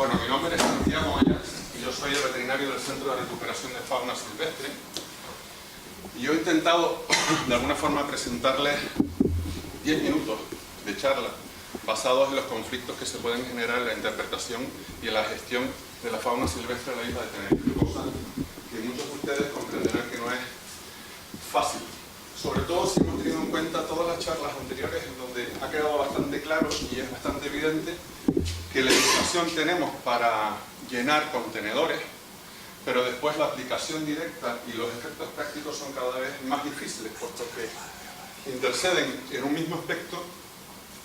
Bueno, mi nombre es Santiago Mayas y yo soy el veterinario del Centro de Recuperación de Fauna Silvestre. Y yo he intentado, de alguna forma, presentarles 10 minutos de charla basados en los conflictos que se pueden generar en la interpretación y en la gestión de la fauna silvestre de la isla de Tenerife, cosa que muchos de ustedes comprenderán que no es fácil, sobre todo si hemos tenido en cuenta todas las charlas anteriores en donde ha quedado bastante claro y es bastante evidente que la legislación tenemos para llenar contenedores, pero después la aplicación directa y los efectos prácticos son cada vez más difíciles, puesto que interceden en un mismo aspecto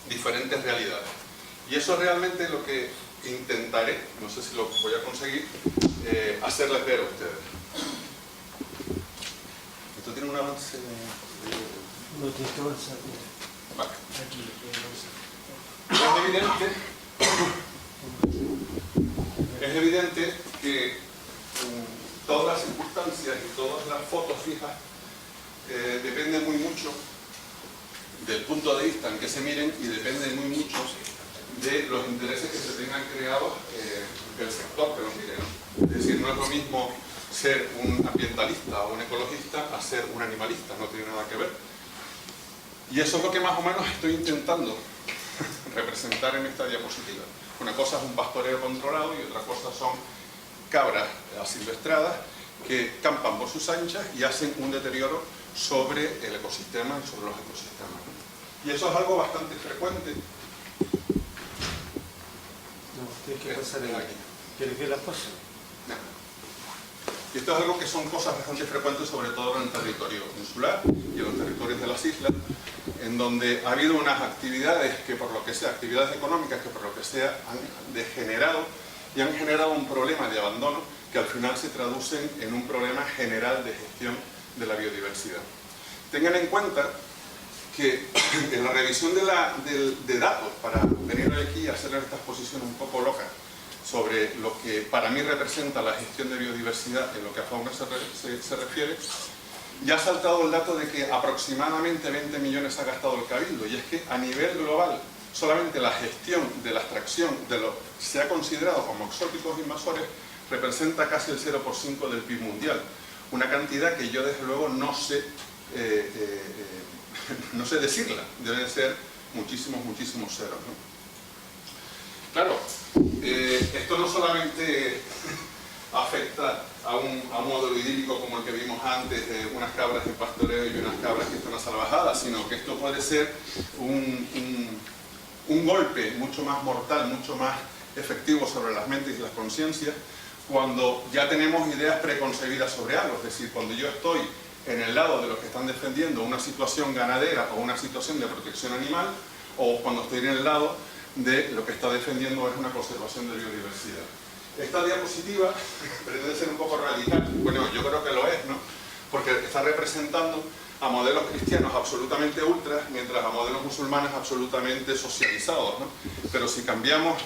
diferentes realidades. Y eso es realmente lo que intentaré, no sé si lo voy a conseguir, hacerles ver a ustedes. ¿Esto tiene un avance No tiene que avanzar. Vale. Aquí, Es evidente que todas las circunstancias y todas las fotos fijas dependen muy mucho del punto de vista en que se miren y dependen muy mucho de los intereses que se tengan creados del sector que los mire, ¿no? Es decir, no es lo mismo ser un ambientalista o un ecologista a ser un animalista, no tiene nada que ver. Y eso es lo que más o menos estoy intentando representar en esta diapositiva. Una cosa es un pastoreo controlado y otra cosa son cabras asilvestradas que campan por sus anchas y hacen un deterioro sobre el ecosistema y sobre los ecosistemas. Y eso es algo bastante frecuente. No, tiene que pasar aquí. ¿Quieres ver las cosas? No. Y esto es algo que son cosas bastante frecuentes, sobre todo en el territorio insular y en los territorios de las islas, en donde ha habido unas actividades que por lo que sea, actividades económicas que por lo que sea han degenerado y han generado un problema de abandono que al final se traducen en un problema general de gestión de la biodiversidad. Tengan en cuenta que en la revisión de datos, para venir aquí y hacer esta exposición un poco loca sobre lo que para mí representa la gestión de biodiversidad en lo que a fauna se refiere, ya ha saltado el dato de que aproximadamente 20 millones ha gastado el Cabildo, y es que a nivel global solamente la gestión de la extracción de lo que se ha considerado como exóticos invasores representa casi el 0% del PIB mundial, una cantidad que yo desde luego no sé decirla, deben ser muchísimos ceros, ¿no? Claro, esto no solamente afecta a un modelo idílico como el que vimos antes de unas cabras de pastoreo y unas cabras que están asalvajadas, sino que esto puede ser un golpe mucho más mortal, mucho más efectivo sobre las mentes y las conciencias cuando ya tenemos ideas preconcebidas sobre algo. Es decir, cuando yo estoy en el lado de los que están defendiendo una situación ganadera o una situación de protección animal, o cuando estoy en el lado de lo que está defendiendo es una conservación de biodiversidad. Esta diapositiva pretende ser un poco radical, bueno, yo creo que lo es, ¿no? Porque está representando a modelos cristianos absolutamente ultras, mientras a modelos musulmanes absolutamente socializados, ¿no? Pero si cambiamos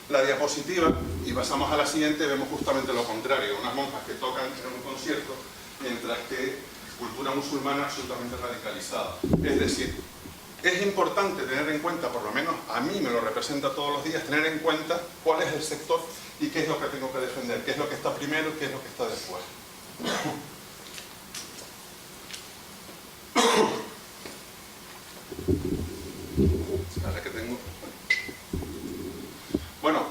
la diapositiva y pasamos a la siguiente, vemos justamente lo contrario, unas monjas que tocan en un concierto, mientras que cultura musulmana absolutamente radicalizada. Es decir, es importante tener en cuenta, por lo menos a mí me lo representa todos los días, tener en cuenta cuál es el sector y qué es lo que tengo que defender, qué es lo que está primero y qué es lo que está después. Ahora que tengo... Bueno,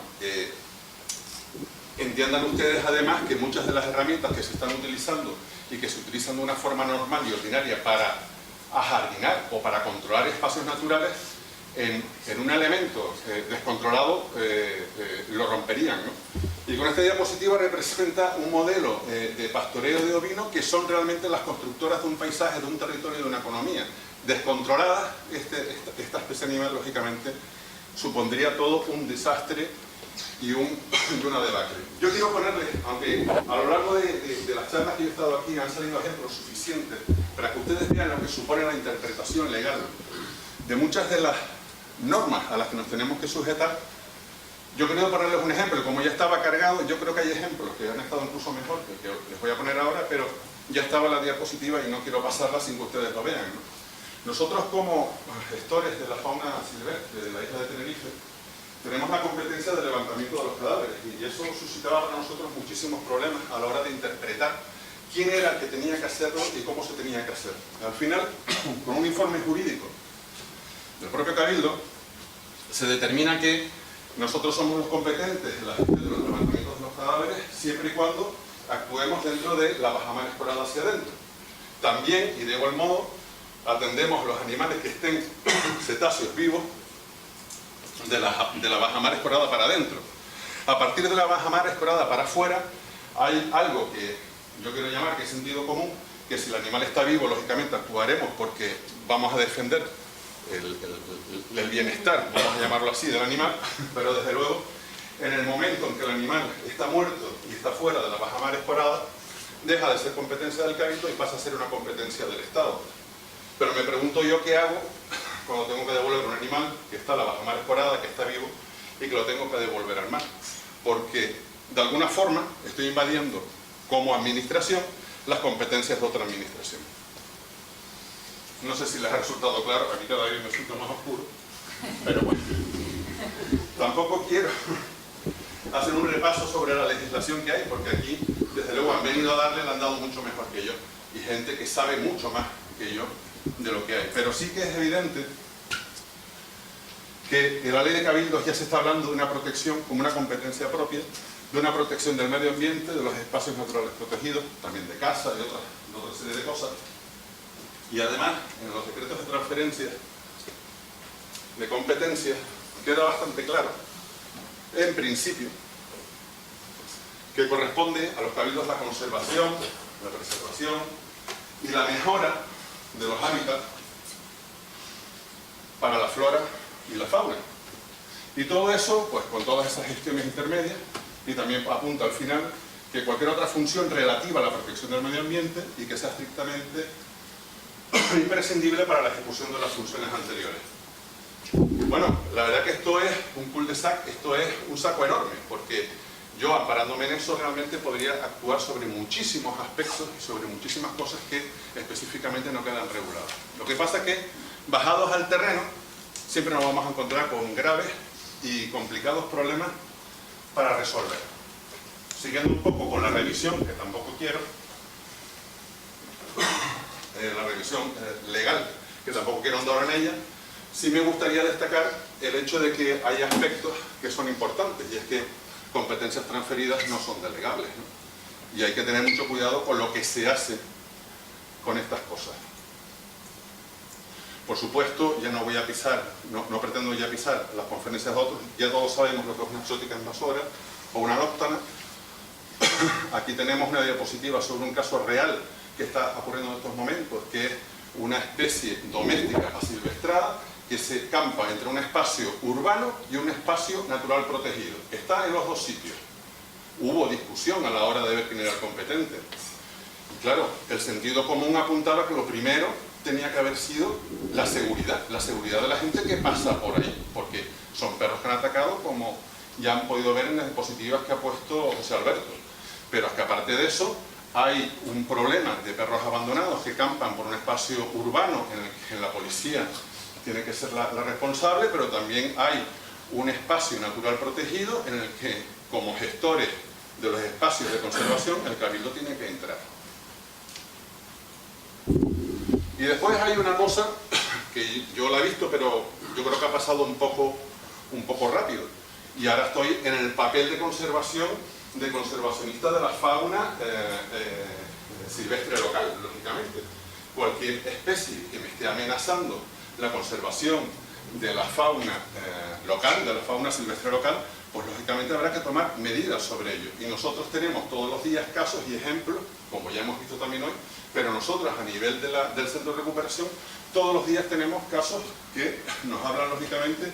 entiendan ustedes además que muchas de las herramientas que se están utilizando y que se utilizan de una forma normal y ordinaria para ajardinar o para controlar espacios naturales, en un elemento descontrolado lo romperían, ¿no? Y con esta diapositiva representa un modelo de pastoreo de ovino que son realmente las constructoras de un paisaje, de un territorio, de una economía. Descontrolada, esta especie animal, lógicamente, supondría todo un desastre y una debacle. Yo quiero ponerles, aunque a lo largo de las charlas que yo he estado aquí han salido ejemplos suficientes para que ustedes vean lo que supone la interpretación legal de muchas de las normas a las que nos tenemos que sujetar. Yo he querido ponerles un ejemplo, como ya estaba cargado, yo creo que hay ejemplos que han estado incluso mejor que les voy a poner ahora, pero ya estaba la diapositiva y no quiero pasarla sin que ustedes lo vean, ¿no? Nosotros como gestores de la fauna silvestre de la isla de Tenerife tenemos la competencia de levantamiento de los cadáveres, y eso suscitaba para nosotros muchísimos problemas a la hora de interpretar quién era el que tenía que hacerlo y cómo se tenía que hacer. Al final, con un informe jurídico del propio Cabildo, se determina que nosotros somos los competentes en la gestión de los levantamientos de los cadáveres siempre y cuando actuemos dentro de la bajamar escorada hacia adentro. También, y de igual modo, atendemos los animales que estén cetáceos vivos de la bajamar escorada para adentro. A partir de la bajamar escorada para afuera, hay algo que yo quiero llamar que es sentido común, que si el animal está vivo, lógicamente actuaremos porque vamos a defender el bienestar, vamos a llamarlo así, del animal, pero desde luego, en el momento en que el animal está muerto y está fuera de la bajamar escorada, deja de ser competencia del Cabildo y pasa a ser una competencia del Estado. Pero me pregunto yo qué hago cuando tengo que devolver un animal que está en la bajamar escorada, que está vivo, y que lo tengo que devolver al mar. Porque, de alguna forma, estoy invadiendo como administración las competencias de otra administración. No sé si les ha resultado claro, a mí cada vez me resulta más oscuro, pero bueno. Tampoco quiero hacer un repaso sobre la legislación que hay, porque aquí, desde luego, han venido a darle, le han dado mucho mejor que yo, y gente que sabe mucho más que yo de lo que hay. Pero sí que es evidente que en la ley de cabildos ya se está hablando de una protección como una competencia propia, de una protección del medio ambiente, de los espacios naturales protegidos, también de casa y otra serie de cosas. Y además, en los decretos de transferencia de competencia queda bastante claro, en principio, que corresponde a los cabildos la conservación, la preservación y la mejora de los hábitats para la flora y la fauna. Y todo eso, pues con todas esas gestiones intermedias, y también apunta al final que cualquier otra función relativa a la protección del medio ambiente y que sea estrictamente imprescindible para la ejecución de las funciones anteriores. Bueno, la verdad que esto es un cul-de-sac, esto es un saco enorme, porque yo, amparándome en eso, realmente podría actuar sobre muchísimos aspectos y sobre muchísimas cosas que específicamente no quedan reguladas. Lo que pasa es que, bajados al terreno, siempre nos vamos a encontrar con graves y complicados problemas para resolver. Siguiendo un poco con la revisión, que tampoco quiero, la revisión legal, que tampoco quiero andar en ella, sí me gustaría destacar el hecho de que hay aspectos que son importantes, y es que competencias transferidas no son delegables, ¿no? Y hay que tener mucho cuidado con lo que se hace con estas cosas. Por supuesto, ya no voy a pisar, no pretendo ya pisar las conferencias de otros, ya todos sabemos lo que es una exótica invasora o una alóctona. Aquí tenemos una diapositiva sobre un caso real que está ocurriendo en estos momentos, que es una especie doméstica asilvestrada que se campa entre un espacio urbano y un espacio natural protegido. Está en los dos sitios. Hubo discusión a la hora de ver quién era el competente. Y claro, el sentido común apuntaba que lo primero tenía que haber sido la seguridad de la gente que pasa por ahí, porque son perros que han atacado, como ya han podido ver en las diapositivas que ha puesto José Alberto. Pero es que aparte de eso, hay un problema de perros abandonados que campan por un espacio urbano en el que la policía tiene que ser la responsable, pero también hay un espacio natural protegido en el que, como gestores de los espacios de conservación, el Cabildo tiene que entrar. Y después hay una cosa que yo la he visto, pero yo creo que ha pasado un poco rápido. Y ahora estoy en el papel de conservación, de conservacionista de la fauna silvestre local, lógicamente. Cualquier especie que me esté amenazando la conservación de la fauna local, de la fauna silvestre local, pues lógicamente habrá que tomar medidas sobre ello. Y nosotros tenemos todos los días casos y ejemplos, como ya hemos visto también hoy, pero nosotros a nivel del centro de recuperación, todos los días tenemos casos que nos hablan lógicamente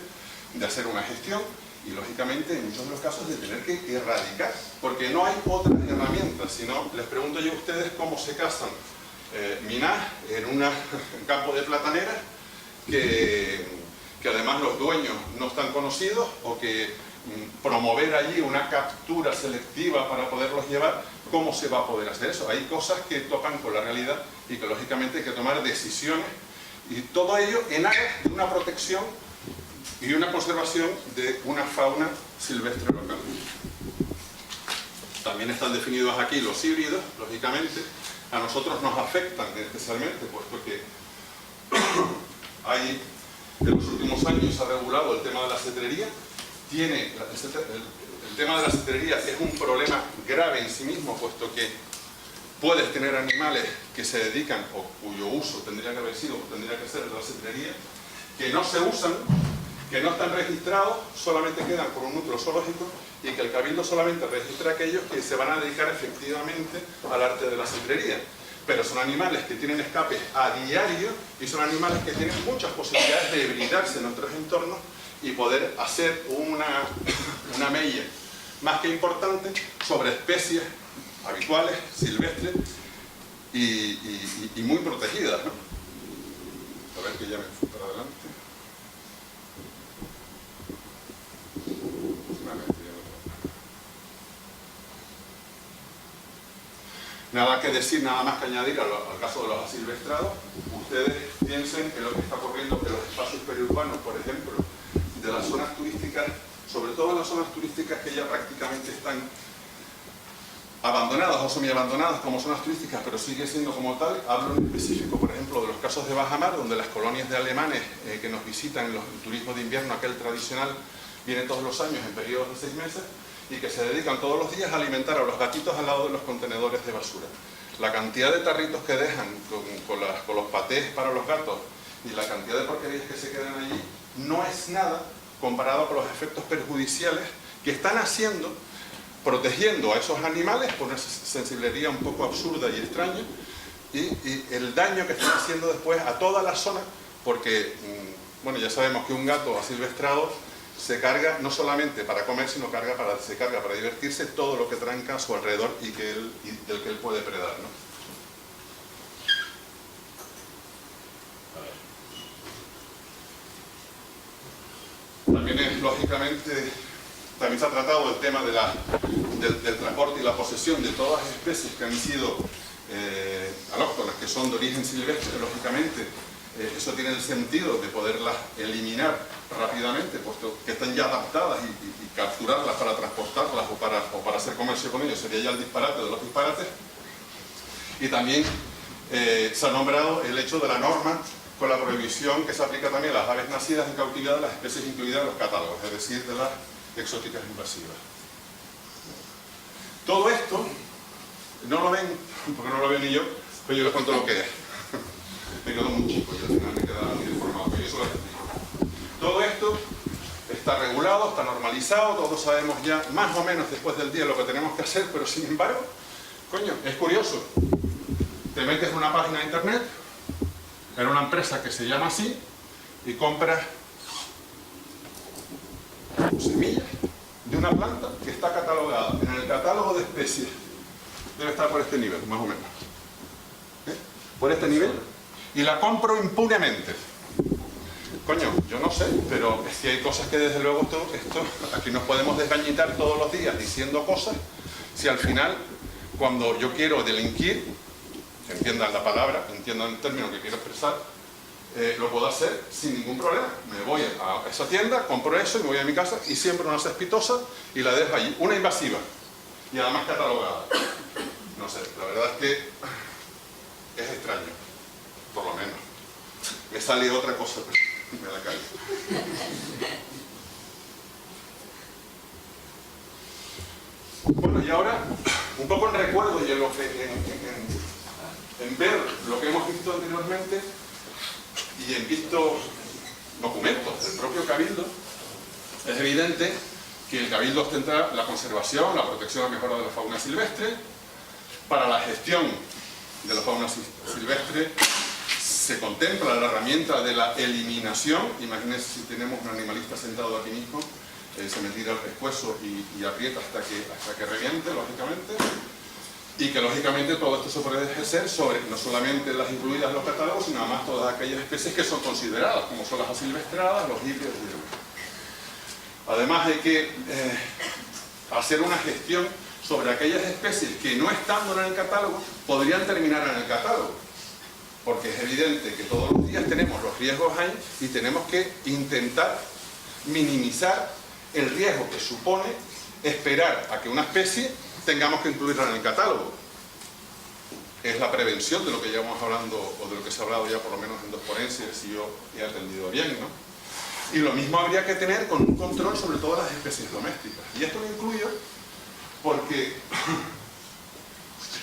de hacer una gestión y lógicamente en muchos de los casos de tener que erradicar, porque no hay otras herramientas. Si no, les pregunto yo a ustedes cómo se cazan minas en un campo de plataneras que además los dueños no están conocidos, o que promover allí una captura selectiva para poderlos llevar. ¿Cómo se va a poder hacer eso? Hay cosas que tocan con la realidad y que lógicamente hay que tomar decisiones, y todo ello en aras de una protección y una conservación de una fauna silvestre local. También están definidos aquí los híbridos, lógicamente. A nosotros nos afectan especialmente, puesto que hay, en los últimos años se ha regulado el tema de la cetrería. El tema de la cetrería es un problema grave en sí mismo, puesto que puedes tener animales que se dedican, o cuyo uso tendría que haber sido, o tendría que ser de la cetrería, que no se usan, que no están registrados, solamente quedan por un núcleo zoológico, y que el Cabildo solamente registra a aquellos que se van a dedicar efectivamente al arte de la cetrería. Pero son animales que tienen escapes a diario y son animales que tienen muchas posibilidades de hibridarse en otros entornos y poder hacer una mella más que importante sobre especies habituales, silvestres y muy protegidas, ¿no? A ver que ya me fui para adelante. Nada que decir, nada más que añadir al caso de los asilvestrados. Ustedes piensen en lo que está ocurriendo en los espacios periurbanos, por ejemplo, de las zonas turísticas, sobre todo en las zonas turísticas que ya prácticamente están abandonadas o semi-abandonadas como zonas turísticas, pero sigue siendo como tal. Hablo en específico, por ejemplo, de los casos de bajamar, donde las colonias de alemanes que nos visitan en el turismo de invierno, aquel tradicional, vienen todos los años en periodos de 6 meses, y que se dedican todos los días a alimentar a los gatitos al lado de los contenedores de basura. La cantidad de tarritos que dejan con los patés para los gatos y la cantidad de porquerías que se quedan allí no es nada comparado con los efectos perjudiciales que están haciendo, protegiendo a esos animales por una sensiblería un poco absurda y extraña, y el daño que están haciendo después a toda la zona, porque, bueno, ya sabemos que un gato asilvestrado se carga no solamente para comer, sino se carga para divertirse todo lo que tranca a su alrededor y del que él puede predar, ¿no? También lógicamente, también se ha tratado el tema del transporte y la posesión de todas las especies que han sido alóctonas, que son de origen silvestre, lógicamente. Eso tiene el sentido de poderlas eliminar rápidamente, puesto que están ya adaptadas, y capturarlas para transportarlas o para hacer comercio con ellos sería ya el disparate de los disparates. Y también se ha nombrado el hecho de la norma con la prohibición que se aplica también a las aves nacidas en cautividad de las especies incluidas en los catálogos, es decir, de las exóticas invasivas. Todo esto no lo ven, porque no lo veo ni yo, pero yo les cuento lo que es. Me quedo muy chico y al final me quedaba muy deformado, pero yo solo les explico. Todo esto está regulado, está normalizado, todos sabemos ya más o menos después del día lo que tenemos que hacer, pero sin embargo, coño, es curioso. Te metes en una página de internet, en una empresa que se llama así, y compras semillas de una planta que está catalogada en el catálogo de especies. Debe estar por este nivel, más o menos. Por este nivel. Y la compro impunemente. Coño, yo no sé, pero es que hay cosas que desde luego esto aquí nos podemos desgañitar todos los días diciendo cosas, si al final, cuando yo quiero delinquir, que entiendan la palabra, entiendan el término que quiero expresar, lo puedo hacer sin ningún problema. Me voy a esa tienda, compro eso y me voy a mi casa y siembro una cespitosa y la dejo allí. Una invasiva y además catalogada. No sé, la verdad es que es extraño, por lo menos. Me sale otra cosa, pero me la callo. Bueno, y ahora, un poco en recuerdo y en ver lo que hemos visto anteriormente y en visto documentos del propio Cabildo, es evidente que el Cabildo ostenta la conservación, la protección y mejora de la fauna silvestre. Para la gestión de la fauna silvestre se contempla la herramienta de la eliminación. Imagínense si tenemos un animalista sentado aquí mismo, se me tira el pescuezo y aprieta hasta que reviente, lógicamente. Y que lógicamente todo esto se puede ejercer sobre no solamente las incluidas en los catálogos, sino además todas aquellas especies que son consideradas, como son las asilvestradas, los híbridos y demás. Además hay que hacer una gestión sobre aquellas especies que no estando en el catálogo podrían terminar en el catálogo, porque es evidente que todos los días tenemos los riesgos ahí y tenemos que intentar minimizar el riesgo que supone esperar a que una especie tengamos que incluirla en el catálogo. Es la prevención de lo que llevamos hablando, o de lo que se ha hablado ya por lo menos en 2 ponencias, si yo he atendido bien, ¿no? Y lo mismo habría que tener con un control sobre todas las especies domésticas. Y esto lo incluyo porque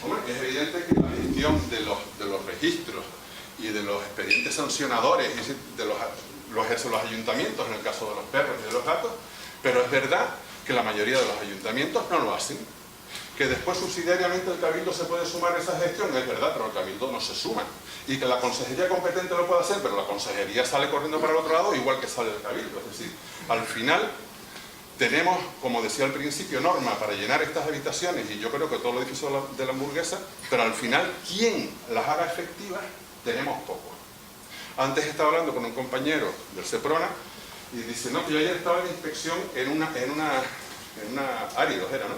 hombre, es evidente que la gestión de los registros y de los expedientes sancionadores lo ejercen los ayuntamientos en el caso de los perros y de los gatos, pero es verdad que la mayoría de los ayuntamientos no lo hacen. Que después subsidiariamente el Cabildo se puede sumar a esa gestión, es verdad, pero el Cabildo no se suma. Y que la consejería competente lo puede hacer, pero la consejería sale corriendo para el otro lado igual que sale el Cabildo. Es decir, al final tenemos, como decía al principio, norma para llenar estas habitaciones, y yo creo que todo el edificio de la Hamburguesa, pero al final, ¿quién las haga efectivas? Tenemos poco. Antes estaba hablando con un compañero del Seprona y dice, no, que yo ayer estaba en inspección en una áridos, era, ¿no?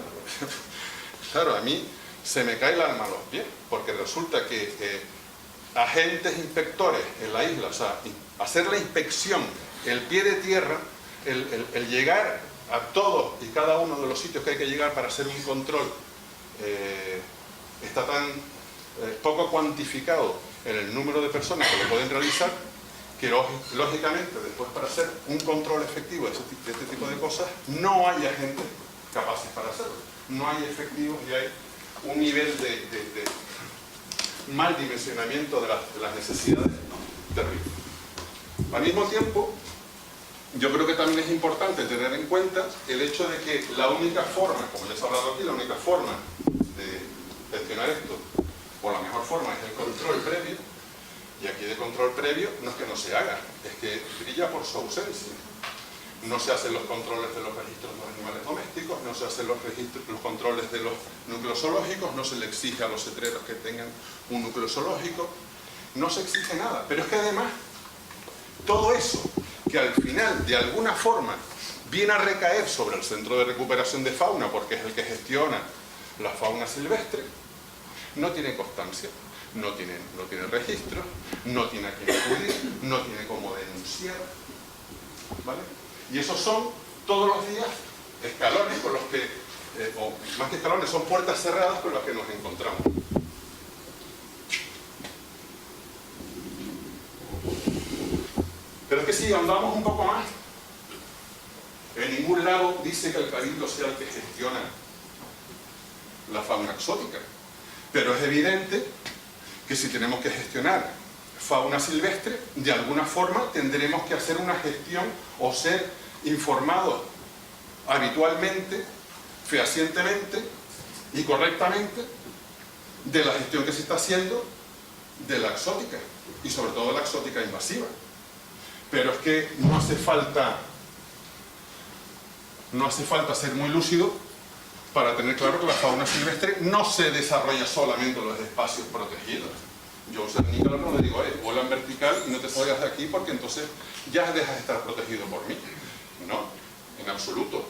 Claro, a mí se me cae el alma a los pies, porque resulta que agentes inspectores en la isla, o sea, hacer la inspección, el pie de tierra, el llegar a todos y cada uno de los sitios que hay que llegar para hacer un control, está tan poco cuantificado en el número de personas que lo pueden realizar, que lógicamente después para hacer un control efectivo de este tipo de cosas, no hay agentes capaces para hacerlo. No hay efectivos y hay un nivel de mal dimensionamiento de las necesidades terrible. Al mismo tiempo, yo creo que también es importante tener en cuenta el hecho de que la única forma, como ya se ha hablado aquí, la única forma de gestionar esto, o la mejor forma, es el control previo, y aquí de control previo no es que no se haga, es que brilla por su ausencia. No se hacen los controles de los registros de los animales domésticos, no se hacen los controles de los núcleos zoológicos, no se le exige a los cetreros que tengan un núcleo zoológico, no se exige nada. Pero es que además, todo eso, que al final, de alguna forma, viene a recaer sobre el Centro de Recuperación de Fauna, porque es el que gestiona la fauna silvestre, no tiene constancia, no tiene registro, no tiene a quién acudir, no tiene cómo denunciar, ¿vale? Y esos son, todos los días, escalones con los que, o más que escalones, son puertas cerradas con las que nos encontramos. Pero es que si andamos un poco más, en ningún lado dice que el Cabildo sea el que gestiona la fauna exótica. Pero es evidente que si tenemos que gestionar fauna silvestre, de alguna forma tendremos que hacer una gestión o ser informados habitualmente, fehacientemente y correctamente de la gestión que se está haciendo de la exótica, y sobre todo de la exótica invasiva. Pero es que no hace falta ser muy lúcido para tener claro que la fauna silvestre no se desarrolla solamente en los espacios protegidos. Yo soy Nicolás, no le digo, vuela en vertical y no te salgas de aquí porque entonces ya dejas de estar protegido por mí. No, en absoluto.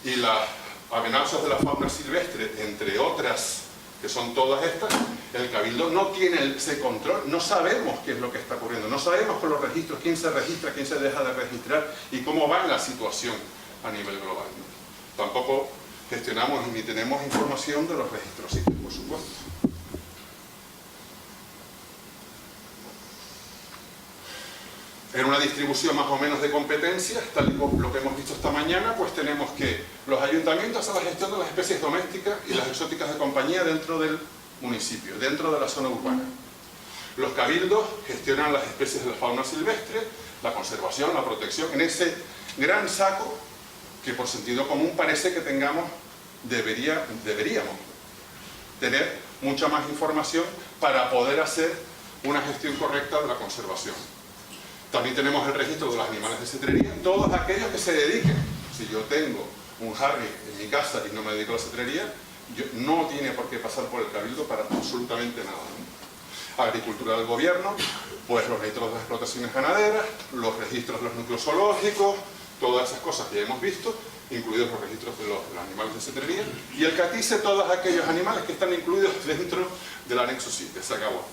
Y las amenazas de la fauna silvestre, entre otras, que son todas estas, el Cabildo no tiene ese control, no sabemos qué es lo que está ocurriendo, no sabemos con los registros quién se registra, quién se deja de registrar y cómo va la situación a nivel global, ¿no? Tampoco gestionamos ni tenemos información de los registros CITES, por supuesto. En una distribución más o menos de competencias, tal y como lo que hemos visto esta mañana, pues tenemos que los ayuntamientos hacen la gestión de las especies domésticas y las exóticas de compañía dentro del municipio, dentro de la zona urbana. Los cabildos gestionan las especies de la fauna silvestre, la conservación, la protección, en ese gran saco que por sentido común parece que deberíamos tener mucha más información para poder hacer una gestión correcta de la conservación. También tenemos el registro de los animales de cetrería, todos aquellos que se dediquen. Si yo tengo un Harry en mi casa y no me dedico a la cetrería, no tiene por qué pasar por el cabildo para absolutamente nada, ¿no? Agricultura del gobierno, pues los registros de las explotaciones ganaderas, los registros de los núcleos zoológicos, todas esas cosas que ya hemos visto, incluidos los registros de los animales de cetrería, y el CATICE, todos aquellos animales que están incluidos dentro del anexo 7, se acabó.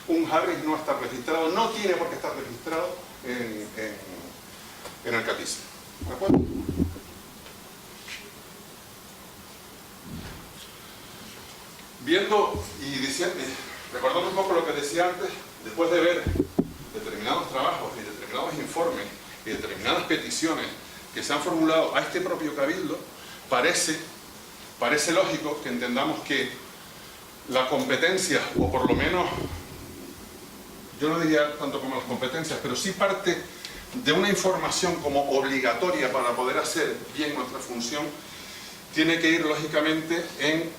Un Harris no está registrado, no tiene por qué estar registrado en el CATICE. ¿De acuerdo? Viendo y diciendo, recordando un poco lo que decía antes, después de ver determinados trabajos y determinados informes y determinadas peticiones que se han formulado a este propio Cabildo, parece lógico que entendamos que la competencia, o por lo menos, yo no diría tanto como las competencias, pero sí parte de una información como obligatoria para poder hacer bien nuestra función, tiene que ir lógicamente en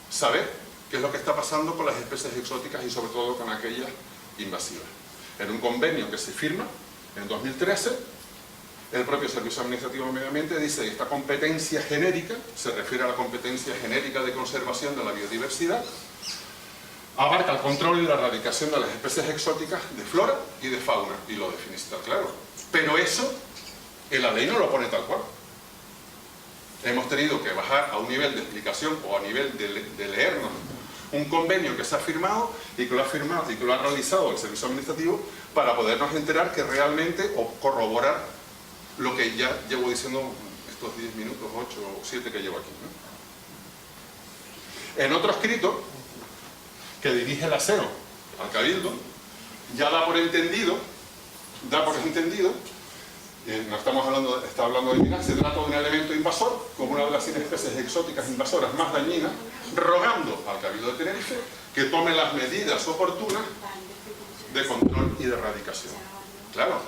saber qué es lo que está pasando con las especies exóticas y sobre todo con aquellas invasivas. En un convenio que se firma en 2013, el propio Servicio Administrativo de Medio Ambiente dice que esta competencia genérica, se refiere a la competencia genérica de conservación de la biodiversidad, abarca el control y la erradicación de las especies exóticas de flora y de fauna, y lo define está claro. Pero eso, en la ley no lo pone tal cual. Hemos tenido que bajar a un nivel de explicación o a nivel de leernos un convenio que se ha firmado y que lo ha realizado el Servicio Administrativo para podernos enterar que realmente, o corroborar lo que ya llevo diciendo estos 10 minutos, 8 o 7 que llevo aquí, ¿no? En otro escrito que dirige la SEO al Cabildo, ya da por entendido, no estamos hablando, está hablando de minar, se trata de un elemento invasor, como una de las 100 especies exóticas invasoras más dañinas, rogando al Cabildo de Tenerife que tome las medidas oportunas de control y de erradicación. Claro,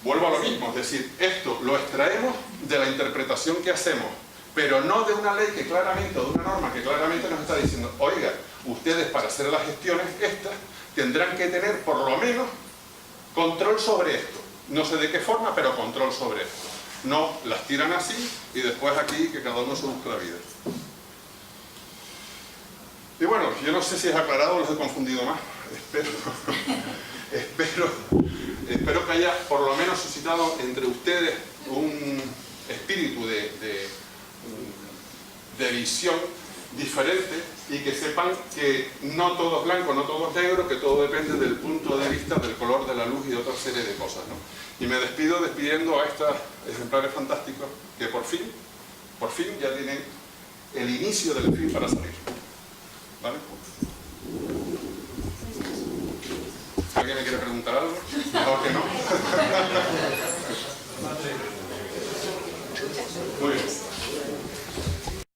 vuelvo a lo mismo, es decir, esto lo extraemos de la interpretación que hacemos, pero no de una ley que claramente, o de una norma que claramente nos está diciendo, oiga, ustedes para hacer las gestiones estas tendrán que tener por lo menos control sobre esto. No sé de qué forma, pero control sobre esto. No las tiran así y después aquí que cada uno se busque la vida. Y bueno, yo no sé si es aclarado o los he confundido más. Espero que haya por lo menos suscitado entre ustedes un espíritu de visión diferente y que sepan que no todo es blanco, no todo es negro, que todo depende del punto de vista, del color de la luz y de otra serie de cosas, ¿no? Y me despido despidiendo a estos ejemplares fantásticos que por fin ya tienen el inicio del fin para salir. ¿Vale? ¿Alguien me quiere preguntar algo? Mejor que no.